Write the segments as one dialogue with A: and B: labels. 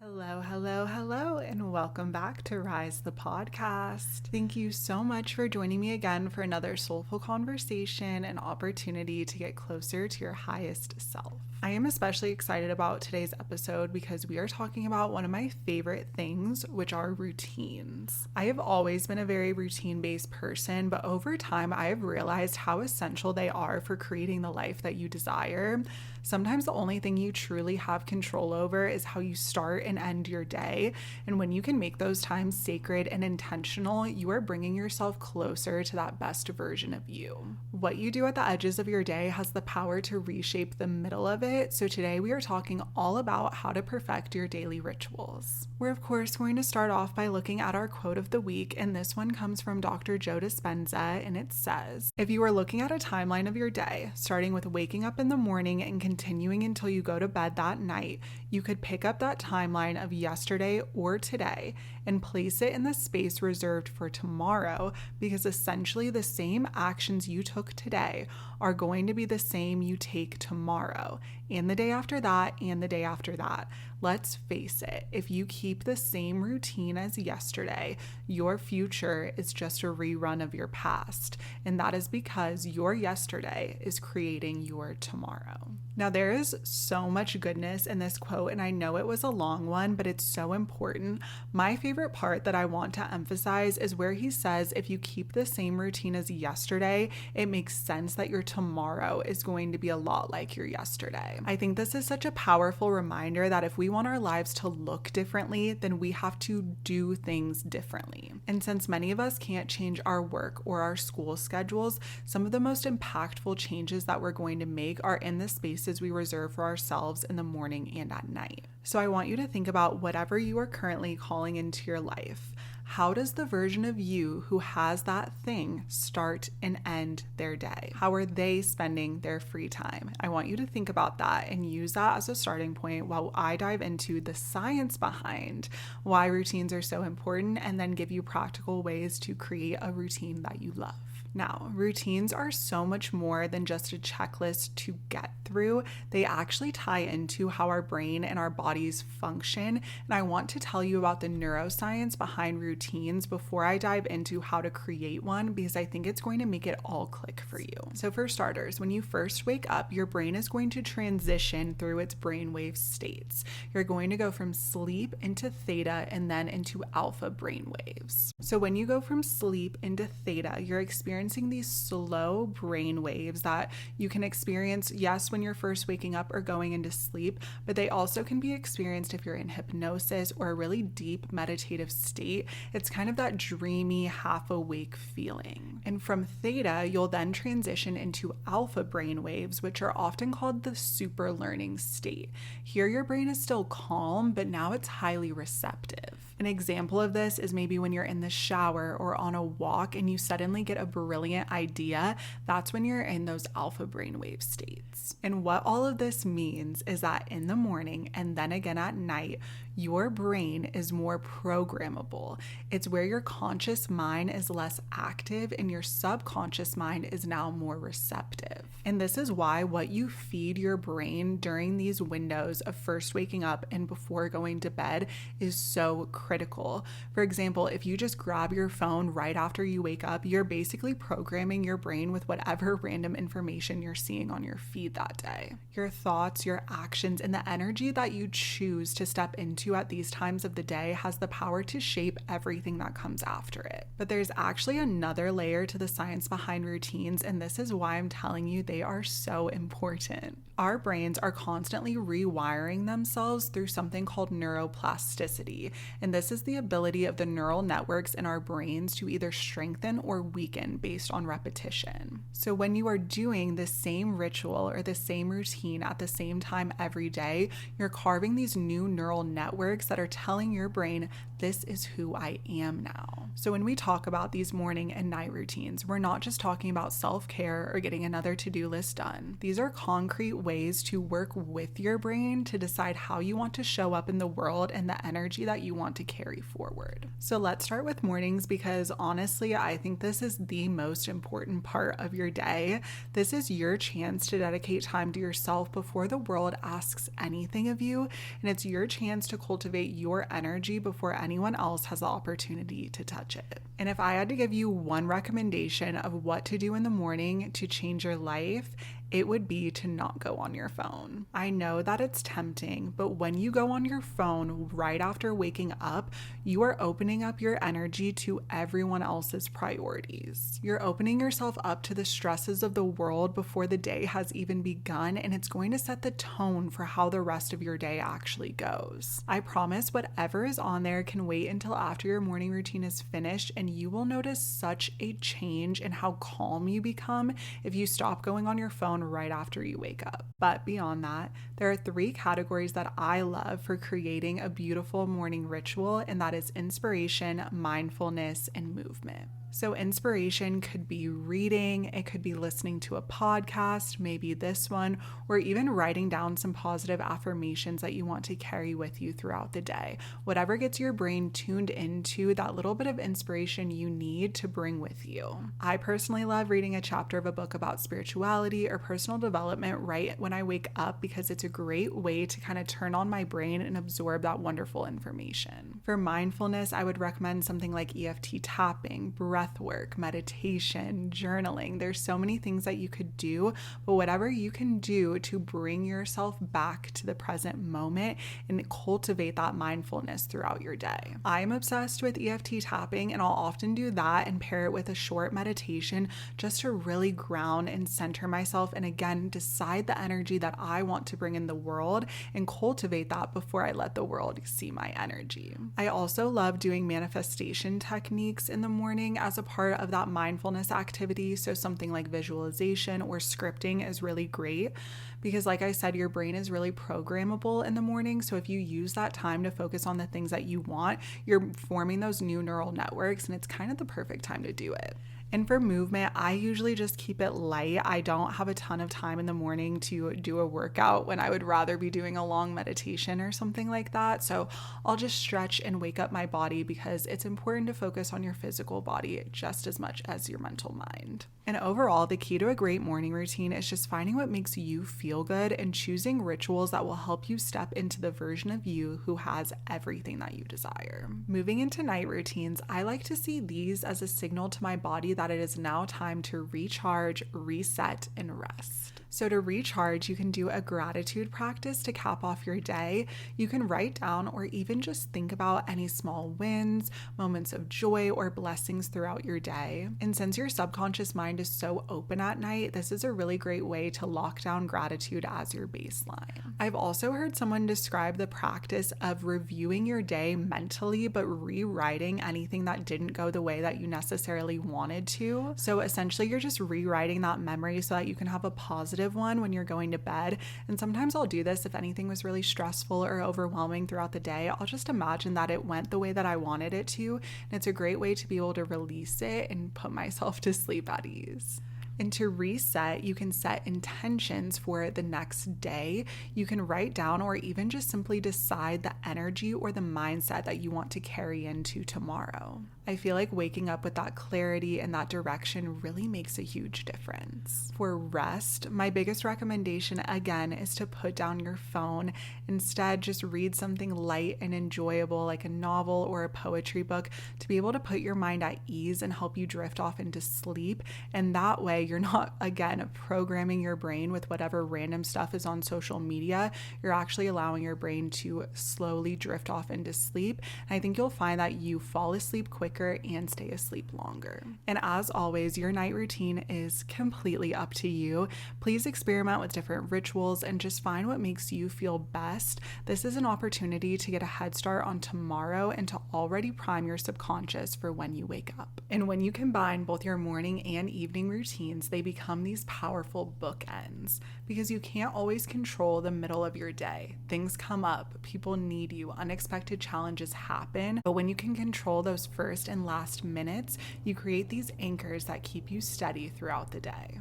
A: Hello, hello, hello, and welcome back to Rise the Podcast. Thank you so much for joining me again for another soulful conversation and opportunity to get closer to your highest self. I am especially excited about today's episode because we are talking about one of my favorite things, which are routines. I have always been a very routine-based person, but over time I have realized how essential they are for creating the life that you desire. Sometimes the only thing you truly have control over is how you start and end your day. And when you can make those times sacred and intentional, you are bringing yourself closer to that best version of you. What you do at the edges of your day has the power to reshape the middle of it. So today we are talking all about how to perfect your daily rituals. We're of course going to start off by looking at our quote of the week, and this one comes from Dr. Joe Dispenza, and it says, "If you are looking at a timeline of your day, starting with waking up in the morning and continuing until you go to bed that night, you could pick up that timeline of yesterday or today and place it in the space reserved for tomorrow, because essentially the same actions you took today are going to be the same you take tomorrow, and the day after that, and the day after that. Let's face it, if you keep the same routine as yesterday, your future is just a rerun of your past, and that is because your yesterday is creating your tomorrow." Now, there is so much goodness in this quote, and I know it was a long one, but it's so important. My favorite part that I want to emphasize is where he says, if you keep the same routine as yesterday, it makes sense that your tomorrow is going to be a lot like your yesterday. I think this is such a powerful reminder that if we want our lives to look differently, then we have to do things differently. And since many of us can't change our work or our school schedules, some of the most impactful changes that we're going to make are in the spaces we reserve for ourselves in the morning and at night. So I want you to think about whatever you are currently calling into your life. How does the version of you who has that thing start and end their day? How are they spending their free time? I want you to think about that and use that as a starting point while I dive into the science behind why routines are so important, and then give you practical ways to create a routine that you love. Now, routines are so much more than just a checklist to get through. They actually tie into how our brain and our bodies function. And I want to tell you about the neuroscience behind routines before I dive into how to create one, because I think it's going to make it all click for you. So for starters, when you first wake up, your brain is going to transition through its brainwave states. You're going to go from sleep into theta and then into alpha brainwaves. So when you go from sleep into theta, you're experiencing these slow brain waves that you can experience, yes, when you're first waking up or going into sleep, but they also can be experienced if you're in hypnosis or a really deep meditative state. It's kind of that dreamy, half awake feeling. And from theta, you'll then transition into alpha brain waves, which are often called the super learning state. Here, your brain is still calm, but now it's highly receptive. An example of this is maybe when you're in the shower or on a walk and you suddenly get a brilliant idea. That's when you're in those alpha brainwave states. And what all of this means is that in the morning and then again at night, your brain is more programmable. It's where your conscious mind is less active and your subconscious mind is now more receptive. And this is why what you feed your brain during these windows of first waking up and before going to bed is so critical. For example, if you just grab your phone right after you wake up, you're basically programming your brain with whatever random information you're seeing on your feed that day. Your thoughts, your actions, and the energy that you choose to step into at these times of the day has the power to shape everything that comes after it. But there's actually another layer to the science behind routines, and this is why I'm telling you they are so important. Our brains are constantly rewiring themselves through something called neuroplasticity, and this is the ability of the neural networks in our brains to either strengthen or weaken based on repetition. So when you are doing the same ritual or the same routine at the same time every day, you're carving these new neural networks that are telling your brain, this is who I am now. So when we talk about these morning and night routines, we're not just talking about self-care or getting another to-do list done. These are concrete ways to work with your brain to decide how you want to show up in the world and the energy that you want to carry forward. So let's start with mornings, because honestly, I think this is the most important part of your day. This is your chance to dedicate time to yourself before the world asks anything of you, and it's your chance to cultivate your energy before anyone else has the opportunity to touch it. And if I had to give you one recommendation of what to do in the morning to change your life, it would be to not go on your phone. I know that it's tempting, but when you go on your phone right after waking up, you are opening up your energy to everyone else's priorities. You're opening yourself up to the stresses of the world before the day has even begun, and it's going to set the tone for how the rest of your day actually goes. I promise whatever is on there can wait until after your morning routine is finished, and you will notice such a change in how calm you become if you stop going on your phone right after you wake up. But beyond that, there are 3 categories that I love for creating a beautiful morning ritual, and that is inspiration, mindfulness, and movement. So inspiration could be reading, it could be listening to a podcast, maybe this one, or even writing down some positive affirmations that you want to carry with you throughout the day. Whatever gets your brain tuned into that little bit of inspiration you need to bring with you. I personally love reading a chapter of a book about spirituality or personal development right when I wake up because it's a great way to kind of turn on my brain and absorb that wonderful information. For mindfulness, I would recommend something like EFT tapping, breath work, meditation, journaling. There's so many things that you could do, but whatever you can do to bring yourself back to the present moment and cultivate that mindfulness throughout your day. I'm obsessed with EFT tapping, and I'll often do that and pair it with a short meditation just to really ground and center myself, and again, decide the energy that I want to bring in the world and cultivate that before I let the world see my energy. I also love doing manifestation techniques in the morning as a part of that mindfulness activity. So something like visualization or scripting is really great because, like I said, your brain is really programmable in the morning. So if you use that time to focus on the things that you want, you're forming those new neural networks, and it's kind of the perfect time to do it. And for movement, I usually just keep it light. I don't have a ton of time in the morning to do a workout when I would rather be doing a long meditation or something like that. So I'll just stretch and wake up my body because it's important to focus on your physical body just as much as your mental mind. And overall, the key to a great morning routine is just finding what makes you feel good and choosing rituals that will help you step into the version of you who has everything that you desire. Moving into night routines, I like to see these as a signal to my body that it is now time to recharge, reset, and rest. So to recharge, you can do a gratitude practice to cap off your day. You can write down or even just think about any small wins, moments of joy, or blessings throughout your day. And since your subconscious mind is so open at night, this is a really great way to lock down gratitude as your baseline. I've also heard someone describe the practice of reviewing your day mentally, but rewriting anything that didn't go the way that you necessarily wanted to. So essentially, you're just rewriting that memory so that you can have a positive one when you're going to bed. And sometimes I'll do this if anything was really stressful or overwhelming throughout the day. I'll just imagine that it went the way that I wanted it to, and it's a great way to be able to release it and put myself to sleep at ease. And to reset, you can set intentions for the next day. You can write down or even just simply decide the energy or the mindset that you want to carry into tomorrow. I feel like waking up with that clarity and that direction really makes a huge difference. For rest, my biggest recommendation again is to put down your phone. Instead, just read something light and enjoyable like a novel or a poetry book to be able to put your mind at ease and help you drift off into sleep. And that way you're not, again, programming your brain with whatever random stuff is on social media. You're actually allowing your brain to slowly drift off into sleep. And I think you'll find that you fall asleep quicker and stay asleep longer. And as always, your night routine is completely up to you. Please experiment with different rituals and just find what makes you feel best. This is an opportunity to get a head start on tomorrow and to already prime your subconscious for when you wake up. And when you combine both your morning and evening routines, they become these powerful bookends because you can't always control the middle of your day. Things come up, people need you, unexpected challenges happen, but when you can control those first and last minutes, you create these anchors that keep you steady throughout the day.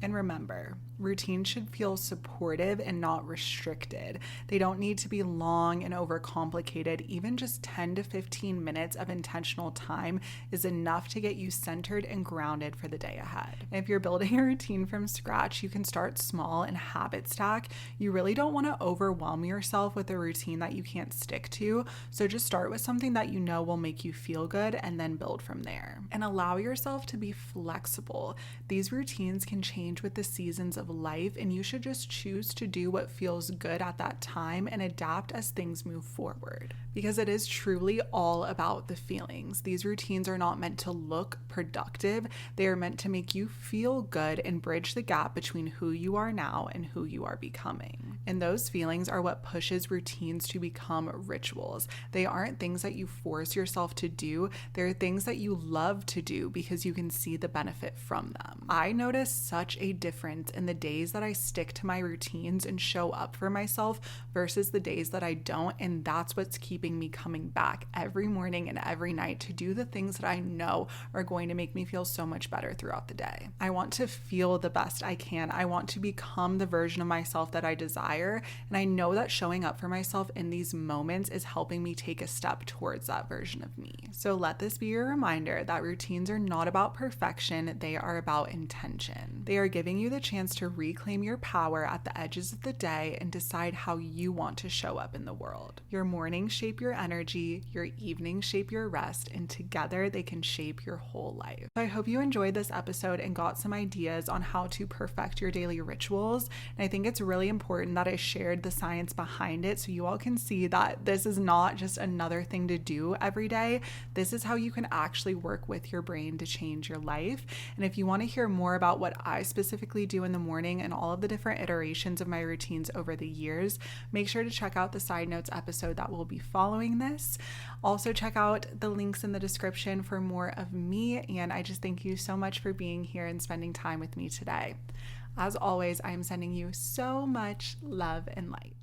A: And remember, Routines should feel supportive and not restricted. They don't need to be long and overcomplicated. Even just 10 to 15 minutes of intentional time is enough to get you centered and grounded for the day ahead. If you're building a routine from scratch, you can start small and habit stack. You really don't want to overwhelm yourself with a routine that you can't stick to. So just start with something that you know will make you feel good and then build from there. And allow yourself to be flexible. These routines can change with the seasons of life, and you should just choose to do what feels good at that time and adapt as things move forward. Because it is truly all about the feelings. These routines are not meant to look productive. They are meant to make you feel good and bridge the gap between who you are now and who you are becoming. And those feelings are what pushes routines to become rituals. They aren't things that you force yourself to do. They're things that you love to do because you can see the benefit from them. I notice such a difference in the days that I stick to my routines and show up for myself versus the days that I don't. And that's what's keeping me coming back every morning and every night to do the things that I know are going to make me feel so much better throughout the day. I want to feel the best I can. I want to become the version of myself that I desire. And I know that showing up for myself in these moments is helping me take a step towards that version of me. So let this be your reminder that routines are not about perfection. They are about intention. They are giving you the chance to reclaim your power at the edges of the day and decide how you want to show up in the world. Your mornings shape your energy, your evenings shape your rest, and together they can shape your whole life. So I hope you enjoyed this episode and got some ideas on how to perfect your daily rituals. And I think it's really important that I shared the science behind it so you all can see that this is not just another thing to do every day. This is how you can actually work with your brain to change your life. And if you want to hear more about what I specifically do in the morning and all of the different iterations of my routines over the years, make sure to check out the side notes episode that will be following this. Also check out the links in the description for more of me, and I just thank you so much for being here and spending time with me today. As always, I am sending you so much love and light.